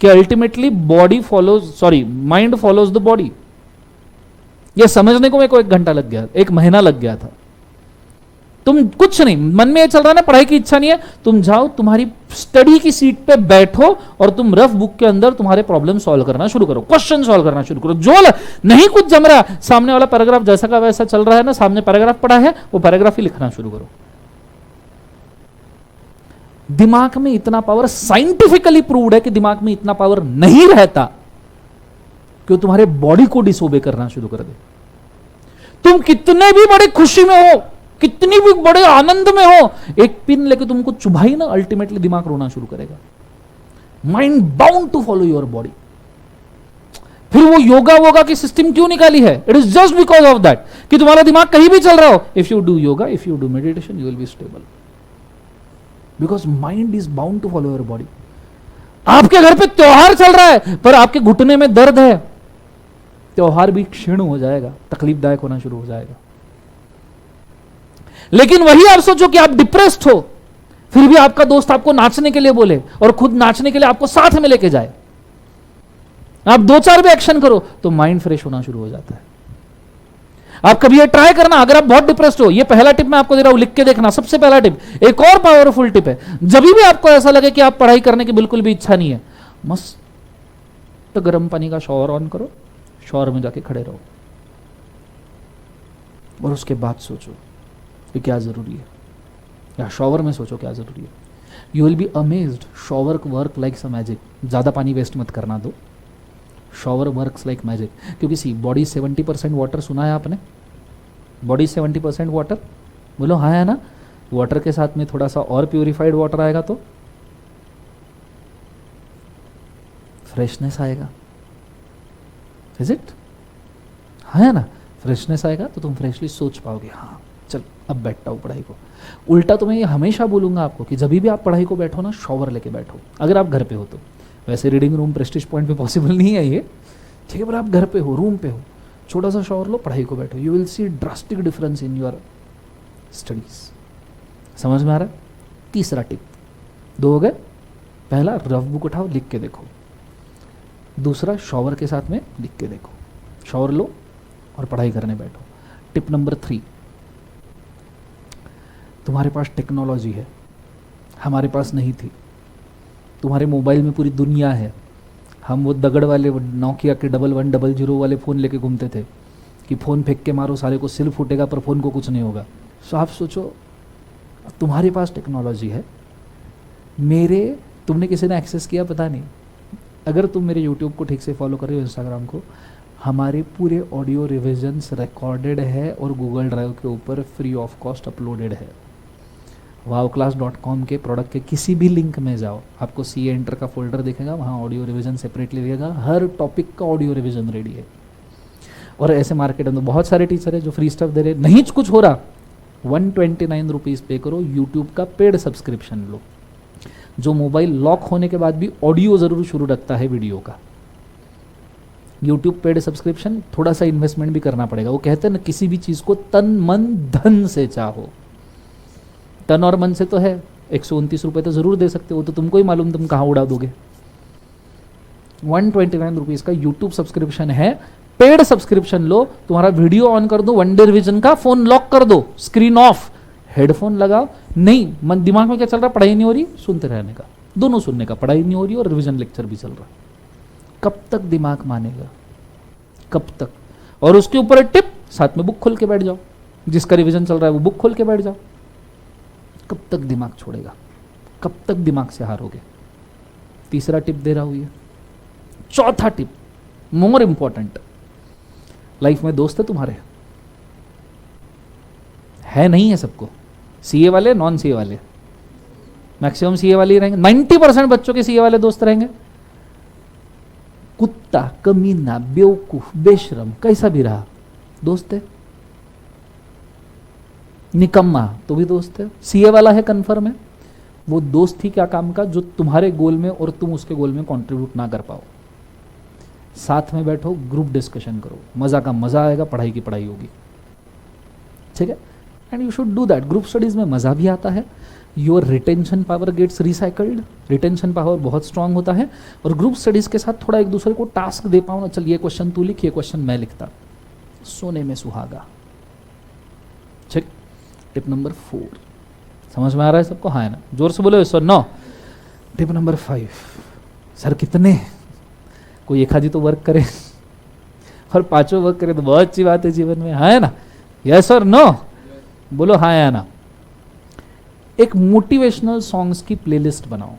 कि ultimately body follows, sorry mind follows the body. ये समझने को मेरे को 1 घंटा लग गया, 1 महीना लग गया था। तुम कुछ नहीं, मन में ये चल रहा है ना पढ़ाई की इच्छा नहीं है, तुम जाओ तुम्हारी स्टडी की सीट पे बैठो और तुम रफ बुक के अंदर तुम्हारे प्रॉब्लम सॉल्व करना शुरू करो, क्वेश्चन सॉल्व करना शुरू करो। जो नहीं कुछ जम रहा, सामने वाला पैराग्राफ जैसा का वैसा चल रहा है ना, सामने पैराग्राफ पढ़ा है वो पैराग्राफ ही लिखना शुरू करो। दिमाग में इतना पावर, साइंटिफिकली प्रूव्ड है कि दिमाग में इतना पावर नहीं रहता कि वो तुम्हारे बॉडी को डिसोबे करना शुरू कर दे। तुम कितने भी बड़े खुशी में हो, कितनी भी बड़े आनंद में हो, एक पिन लेके तुमको चुभाई ना, अल्टीमेटली दिमाग रोना शुरू करेगा। Mind bound to follow your body. फिर वो योगा वोगा की सिस्टम क्यों निकाली है? It is just because of that कि तुम्हारा दिमाग कहीं भी चल रहा हो, if you do yoga, if you do meditation, you will be stable, because mind is bound to follow your body. आपके घर पे त्योहार चल रहा है पर आपके घुटने में दर्द है, त्योहार भी क्षीण हो जाएगा, तकलीफदायक होना शुरू हो जाएगा। लेकिन वही आप सोचो कि आप डिप्रेस्ड हो, फिर भी आपका दोस्त आपको नाचने के लिए बोले और खुद नाचने के लिए आपको साथ में लेके जाए, आप 2-4 भी एक्शन करो तो माइंड फ्रेश होना शुरू हो जाता है। आप कभी ये ट्राई करना, अगर आप बहुत डिप्रेस्ड हो, ये पहला टिप मैं आपको दे रहा हूं, लिख के देखना, सबसे पहला टिप। एक और पावरफुल टिप है, जब भी आपको ऐसा लगे कि आप पढ़ाई करने की बिल्कुल भी इच्छा नहीं है, मस्त गर्म पानी का शॉवर ऑन करो, शॉवर में जाके खड़े रहो और उसके बाद सोचो कि क्या जरूरी है, या शॉवर में सोचो क्या जरूरी है। You will be amazed, shower work like a magic. ज्यादा पानी वेस्ट मत करना दो, शॉवर वर्क्स लाइक मैजिक। क्योंकि सी बॉडी 70% वाटर, सुना है आपने? बॉडी 70% वाटर, बोलो हाँ है ना? वाटर के साथ में थोड़ा सा और प्यूरिफाइड वाटर आएगा तो फ्रेशनेस आएगा, इज इट? हाँ है ना? फ्रेशनेस आएगा तो तुम फ्रेशली सोच पाओगे, हाँ चल अब बैठता हूँ पढ़ाई को। उल्टा तो मैं ये हमेशा बोलूंगा आपको कि जब भी आप पढ़ाई को बैठो ना, शॉवर लेके बैठो, अगर आप घर पे हो तो। वैसे रीडिंग रूम प्रेस्टीज पॉइंट पे पॉसिबल नहीं है ये, ठीक है, पर आप घर पे हो, रूम पे हो, छोटा सा शॉवर लो, पढ़ाई को बैठो, you will see drastic difference in your studies. समझ में आ रहा है? तीसरा टिप, 2 हो गए। पहला, रफ बुक उठाओ, लिख के देखो। दूसरा, शॉवर के साथ में लिख के देखो। शॉवर लो और पढ़ाई करने बैठो। टिप नंबर 3, तुम्हारे पास टेक्नोलॉजी है, हमारे पास नहीं थी। तुम्हारे मोबाइल में पूरी दुनिया है। हम वो दगड़ वाले नोकिया के 1100 वाले फ़ोन लेके घूमते थे कि फ़ोन फेंक के मारो, सारे को सिर फूटेगा पर फ़ोन को कुछ नहीं होगा। सो आप सोचो, तुम्हारे पास टेक्नोलॉजी है, तुमने किसी ने एक्सेस किया पता नहीं। अगर तुम मेरे यूट्यूब को ठीक से फॉलो कर रहे हो, इंस्टाग्राम को, हमारे पूरे ऑडियो रिविजन्स रिकॉर्डेड है और गूगल ड्राइव के ऊपर फ्री ऑफ कॉस्ट अपलोडेड है। wowclass.com के प्रोडक्ट के किसी भी लिंक में जाओ, आपको CA एंटर का फोल्डर दिखेगा, वहाँ ऑडियो रिवीजन सेपरेटली दिखेगा, हर टॉपिक का ऑडियो रिवीजन रेडी है। और ऐसे मार्केट में तो बहुत सारे टीचर है जो फ्री स्टफ दे रहे, नहीं कुछ हो रहा, 129 रुपीज़ पे करो, यूट्यूब का पेड सब्सक्रिप्शन लो, जो मोबाइल लॉक होने के बाद भी ऑडियो ज़रूर शुरू रखता है वीडियो का। यूट्यूब पेड सब्सक्रिप्शन, थोड़ा सा इन्वेस्टमेंट भी करना पड़ेगा। वो कहते हैं ना, किसी भी चीज़ को तन मन धन से चाहो। तन और मन से तो है, 129 रुपये तो ज़रूर दे सकते हो, तो तुमको ही मालूम तुम कहाँ उड़ा दोगे। 129 रुपीज़ का यूट्यूब सब्सक्रिप्शन है, पेड सब्सक्रिप्शन लो, तुम्हारा वीडियो ऑन कर दो, वनडे रिवीजन का, फोन लॉक कर दो, स्क्रीन ऑफ, हेडफोन लगाओ, नहीं मन दिमाग में क्या चल रहा, पढ़ाई नहीं हो रही, सुनते रहने का, दोनों सुनने का, पढ़ाई नहीं हो रही और रिवीजन लेक्चर भी चल रहा। कब तक दिमाग मानेगा, कब तक? और उसके ऊपर एक टिप, साथ में बुक खोल के बैठ जाओ, जिसका रिवीजन चल रहा है वो बुक खोल के बैठ जाओ। कब तक दिमाग छोड़ेगा, कब तक दिमाग से हारोगे? तीसरा टिप दे रहा हूं ये। चौथा टिप, मोर इंपॉर्टेंट, लाइफ में दोस्त है तुम्हारे? है नहीं है सबको? CA वाले, नॉन CA वाले, मैक्सिमम CA वाले ही रहेंगे। 90% बच्चों के CA वाले दोस्त रहेंगे। कुत्ता, कमीना, बेवकूफ, बेशरम, कैसा भी रहा, दोस्त है। निकम्मा तो भी दोस्त है। CA वाला है, कन्फर्म है। वो दोस्त ही क्या काम का जो तुम्हारे गोल में और तुम उसके गोल में कंट्रीब्यूट ना कर पाओ। साथ में बैठो, ग्रुप डिस्कशन करो, मजा का मजा आएगा, पढ़ाई की पढ़ाई होगी, ठीक है। And you should do that. Group studies में मजा भी आता है, your retention power gets recycled, retention power बहुत स्ट्रांग होता है। और ग्रुप स्टडीज के साथ थोड़ा एक दूसरे को टास्क दे पाओ ना, चल ये क्वेश्चन तू लिख, ये क्वेश्चन मैं लिखता, सोने में सुहागा। ठीक, टिप नंबर 4 समझ में आ रहा है सबको? हाँ है ना? जोर से बोलो सर। 9 टिप नंबर 5, सर कितने, कोई एक आधी तो वर्क करे और 5 वर्क करे तो बहुत अच्छी बात है जीवन में, हाँ है ना? यस और नो बोलो, हाँ या ना? एक मोटिवेशनल सॉन्ग्स की प्लेलिस्ट बनाओ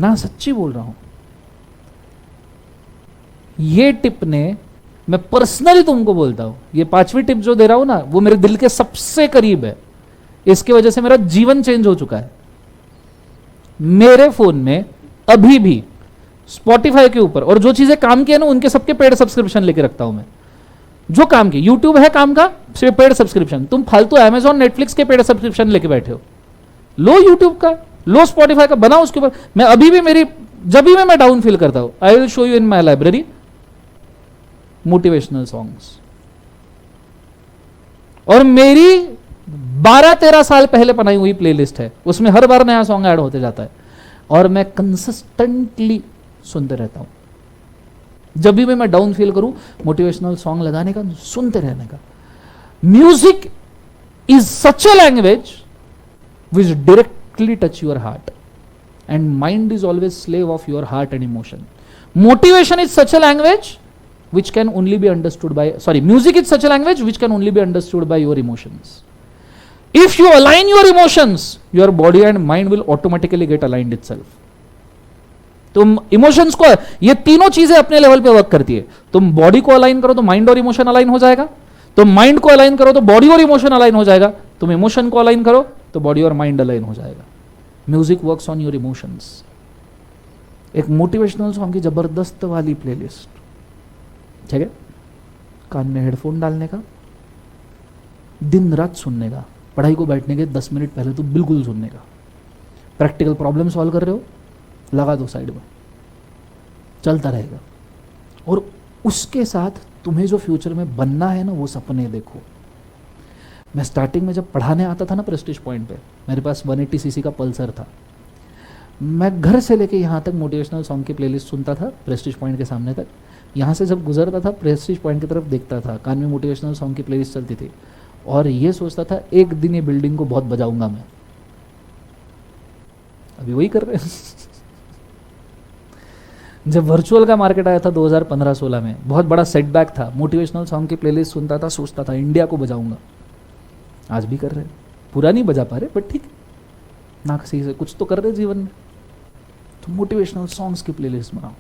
ना, सच्ची बोल रहा हूं। ये टिप ने, मैं पर्सनली तुमको बोलता हूं, ये 5वीं टिप जो दे रहा हूं ना, वो मेरे दिल के सबसे करीब है। इसकी वजह से मेरा जीवन चेंज हो चुका है। मेरे फोन में अभी भी स्पॉटिफाई के ऊपर, और जो चीजें काम की है ना उनके सबके पेड सब्सक्रिप्शन लेके रखता हूं मैं। जो काम की, यूट्यूब है काम का, सिर्फ पेड सब्सक्रिप्शन। तुम फालतू अमेजॉन नेटफ्लिक्स के पेड सब्सक्रिप्शन लेके बैठे हो। लो यूट्यूब का, लो स्पॉटिफाई का, बनाओ उसके ऊपर। मैं अभी भी मेरी, जब भी मैं डाउन फील करता हूं, I will show you in my library motivational songs. और मेरी 12-13 साल पहले बनाई हुई प्लेलिस्ट है, उसमें हर बार नया सॉन्ग ऐड होते जाता है और मैं कंसिस्टेंटली सुनते रहता हूं। जब भी मैं डाउन फील करूं, मोटिवेशनल सॉन्ग लगाने का, सुनते रहने का। Music is such a language which directly touch your heart and mind is always slave of your heart and emotion. Motivation is such a language which can only be understood by, music is such a language which can only be understood by your emotions. If you align your emotions, your body and mind will automatically get aligned itself. तुम emotions को, ये तीनों चीजें अपने level पे work करती है। तुम बॉडी को अलाइन करो तो माइंड और इमोशन अलाइन हो जाएगा, तुम माइंड को अलाइन करो तो बॉडी और इमोशन अलाइन हो जाएगा, तुम इमोशन को अलाइन करो तो बॉडी और माइंड अलाइन हो जाएगा। Music works on your emotions. एक मोटिवेशनल सॉन्ग की जबरदस्त वाली प्लेलिस्ट, ठीक है? कान में हेडफोन डालने का, दिन रात सुनने का, पढ़ाई को बैठने के 10 मिनट पहले तो बिल्कुल सुनने का। प्रैक्टिकल प्रॉब्लम सॉल्व कर रहे हो, लगा दो साइड में, चलता रहेगा। और उसके साथ तुम्हें जो फ्यूचर में बनना है ना, वो सपने देखो। मैं स्टार्टिंग में जब पढ़ाने आता था ना प्रेस्टीज पॉइंट पे, मेरे पास 180 सीसी का पल्सर था। मैं घर से लेके यहाँ तक मोटिवेशनल सॉन्ग की प्लेलिस्ट सुनता था, प्रेस्टीज पॉइंट के सामने तक। यहाँ से जब गुजरता था, प्रेस्टीज पॉइंट की तरफ देखता था, कान में मोटिवेशनल सॉन्ग की प्लेलिस्ट चलती थी, और ये सोचता था एक दिन ये बिल्डिंग को बहुत बजाऊंगा मैं। अभी वही कर रहे हैं। जब वर्चुअल का मार्केट आया था 2015-16 में, बहुत बड़ा सेटबैक था। मोटिवेशनल सॉन्ग की प्लेलिस्ट सुनता था, सोचता था इंडिया को बजाऊंगा। आज भी कर रहे हैं, पूरा नहीं बजा पा रहे, बट ठीक ना, किसी से कुछ तो कर रहे जीवन में। तो मोटिवेशनल सॉन्ग्स की प्लेलिस्ट बनाओ,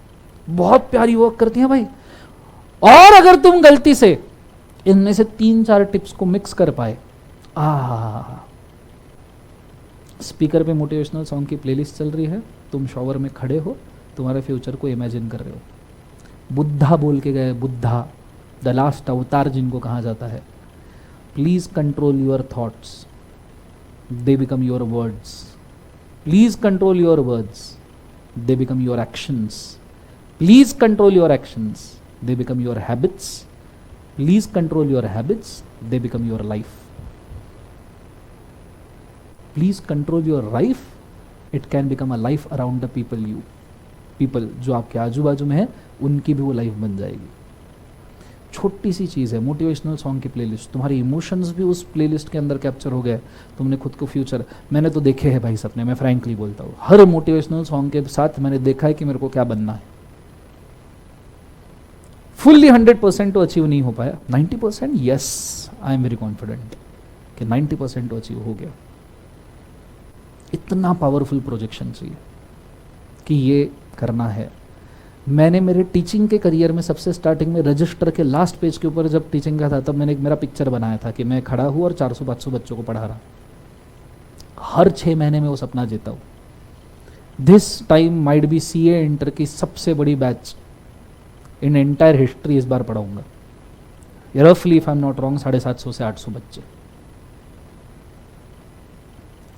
बहुत प्यारी वर्क करती हैं भाई। और अगर तुम गलती से इनमें से 3-4 टिप्स को मिक्स कर पाए, स्पीकर पे मोटिवेशनल सॉन्ग की प्लेलिस्ट चल रही है, तुम शॉवर में खड़े हो, तुम्हारे फ्यूचर को इमेजिन कर रहे हो। बुद्धा बोल के गए, बुद्धा द लास्ट अवतार जिनको कहा जाता है, please control your thoughts, they become your words. Please control your words, they become your actions. Please control your actions, they become your habits. Please control your habits, they become your life. Please control your life, it can become a life around the people जो आपके आजू बाजू में है, उनकी भी वो life बन जाएगी। छोटी सी चीज़ है मोटिवेशनल सॉन्ग की प्लेलिस्ट, तुम्हारे इमोशंस भी उस प्लेलिस्ट के अंदर कैप्चर हो गए। तुमने खुद को फ्यूचर, मैंने तो देखे हैं भाई सपने, मैं फ्रैंकली बोलता हूँ, हर मोटिवेशनल सॉन्ग के साथ मैंने देखा है कि मेरे को क्या बनना है। फुल्ली 100% तो अचीव नहीं हो पाया, 90% yes, I am very confident कि 90% तो अचीव हो गया। इतना पावरफुल प्रोजेक्शन चाहिए कि ये करना है। मैंने मेरे टीचिंग के करियर में सबसे स्टार्टिंग में रजिस्टर के लास्ट पेज के ऊपर जब टीचिंग का था, तब मैंने एक मेरा पिक्चर बनाया था कि मैं खड़ा हूँ और 400-500 बच्चों को पढ़ा रहा। हर 6 महीने में वो सपना जीता हूँ। This time might be CA inter की सबसे बड़ी बैच इन एंटायर हिस्ट्री इस बार पढ़ाऊंगा। रफली if I am not wrong 750 से 800 बच्चे।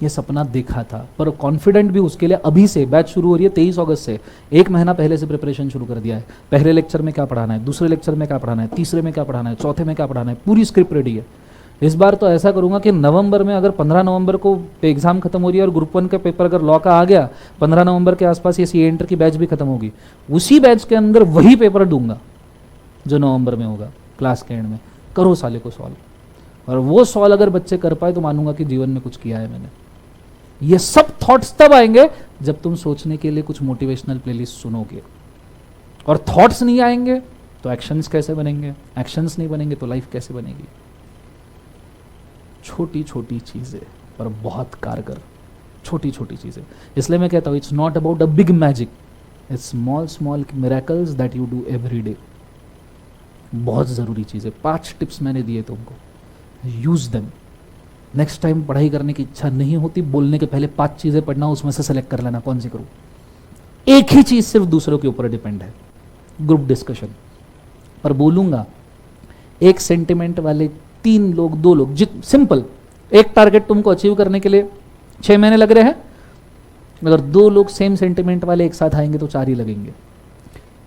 ये सपना देखा था, पर कॉन्फिडेंट भी उसके लिए अभी से। बैच शुरू हो रही है 23 अगस्त से, 1 महीना पहले से प्रिपरेशन शुरू कर दिया है। पहले लेक्चर में क्या पढ़ाना है, दूसरे लेक्चर में क्या पढ़ाना है, तीसरे में क्या पढ़ाना है, चौथे में क्या पढ़ाना है, पूरी स्क्रिप्ट रेडी है। इस बार तो ऐसा करूंगा कि नवंबर में, अगर 15 नवंबर को एग्जाम खत्म हो रही है और ग्रुप 1 का पेपर अगर लॉ का आ गया, 15 नवंबर के आसपास ये सी एंटर की बैच भी खत्म होगी, उसी बैच के अंदर वही पेपर दूंगा जो नवंबर में होगा क्लास के एंड में। करो साले को सॉल्व, और वो सॉल्व अगर बच्चे कर पाए तो मानूंगा कि जीवन में कुछ किया है मैंने। ये सब थॉट्स तब आएंगे जब तुम सोचने के लिए कुछ मोटिवेशनल प्लेलिस्ट सुनोगे, और थॉट्स नहीं आएंगे तो एक्शंस कैसे बनेंगे, एक्शंस नहीं बनेंगे तो लाइफ कैसे बनेगी। छोटी छोटी चीजें पर बहुत कारगर, छोटी छोटी चीजें। इसलिए मैं कहता हूं it's not about a big magic, it's small small miracles that you do every day. बहुत जरूरी चीजें, 5 टिप्स मैंने दिए तुमको, यूज देम। नेक्स्ट टाइम पढ़ाई करने की इच्छा नहीं होती, बोलने के पहले 5 चीजें पढ़ना, उसमें से सेलेक्ट कर लेना कौन सी करूं। एक ही चीज सिर्फ दूसरों के ऊपर डिपेंड है, ग्रुप डिस्कशन पर बोलूंगा। एक सेंटिमेंट वाले 3 लोग 2 लोग, सिंपल, एक टारगेट तुमको अचीव करने के लिए 6 महीने लग रहे हैं, अगर 2 लोग सेम सेंटिमेंट वाले एक साथ आएंगे तो 4 ही लगेंगे।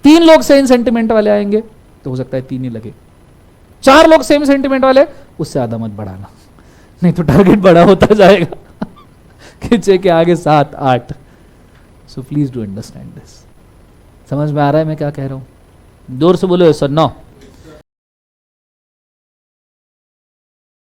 3 लोग सेम सेंटिमेंट वाले आएंगे तो हो सकता है 3 ही लगे। 4 लोग सेम सेंटिमेंट वाले, उससे ज्यादा मत बढ़ाना, नहीं तो टारगेट बड़ा होता जाएगा कि 6 के आगे 7 8। So please do understand this. समझ में आ रहा है मैं क्या कह रहा हूं? जोर से बोलो सर। नो